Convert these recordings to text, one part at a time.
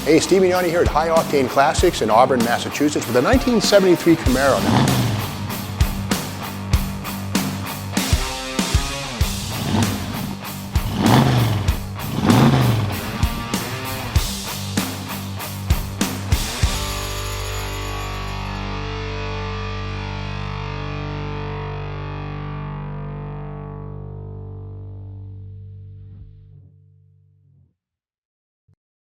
Hey, Steve Mignani here at High Octane Classics in Auburn, Massachusetts with a 1973 Camaro.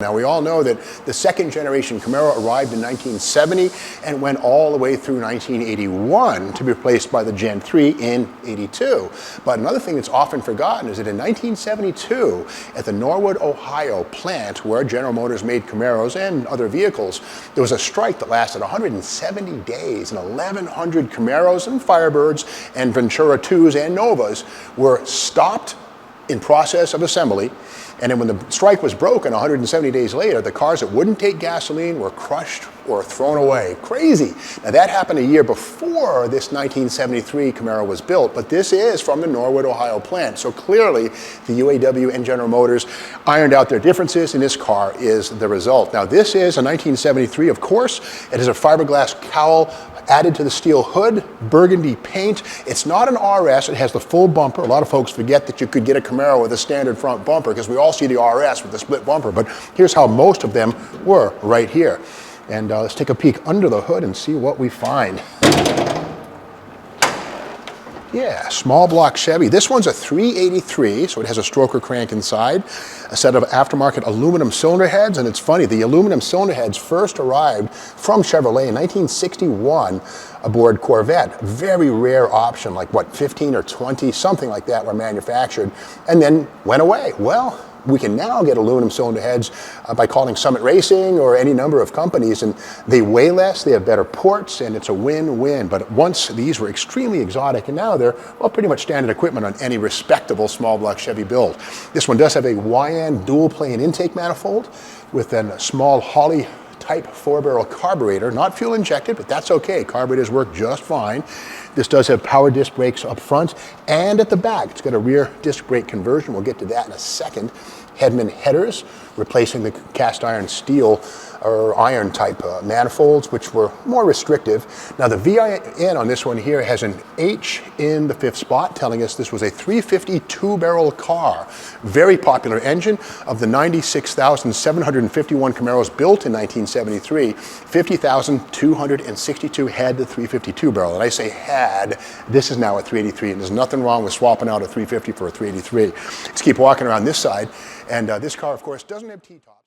Now, we all know that the second generation Camaro arrived in 1970 and went all the way through 1981 to be replaced by the Gen 3 in 82. But another thing that's often forgotten is that in 1972, at the Norwood, Ohio plant where General Motors made Camaros and other vehicles, there was a strike that lasted 170 days, and 1,100 Camaros and Firebirds and Ventura 2s and Novas were stopped in process of assembly. And then when the strike was broken 170 days later, the cars that wouldn't take gasoline were crushed or thrown away. Crazy. Now that happened a year before this 1973 Camaro was built, but this is from the Norwood, Ohio plant. So clearly the UAW and General Motors ironed out their differences, and this car is the result. Now this is a 1973, of course. It has a fiberglass cowl added to the steel hood, burgundy paint. It's not an RS, it has the full bumper. A lot of folks forget that you could get a Camaro with a standard front bumper because we all see the RS with the split bumper, but here's how most of them were right here. And let's take a peek under the hood and see what we find. Yeah, small block Chevy. This one's a 383, so it has a stroker crank inside, a set of aftermarket aluminum cylinder heads, and it's funny, the aluminum cylinder heads first arrived from Chevrolet in 1961 aboard Corvette. Very rare option, like what, 15 or 20, something like that were manufactured, and then went away. Well, we can now get aluminum cylinder heads by calling Summit Racing or any number of companies, and they weigh less, they have better ports, and it's a win-win. But once these were extremely exotic, and now they're, well, pretty much standard equipment on any respectable small block Chevy build. This one does have a YN dual plane intake manifold with a small Holley type 4-barrel carburetor, not fuel injected, but that's okay. Carburetors work just fine. This does have power disc brakes up front and at the back. It's got a rear disc brake conversion. We'll get to that in a second. Hedman headers, replacing the cast iron steel or iron type manifolds, which were more restrictive. Now the VIN on this one here has an H in the 5th spot, telling us this was a 352 barrel car. Very popular engine. Of the 96,751 Camaros built in 1973, 50,262 had the 352 barrel. And I say had, this is now a 383, and there's nothing wrong with swapping out a 350 for a 383. Let's keep walking around this side. And this car, of course, doesn't have T-top.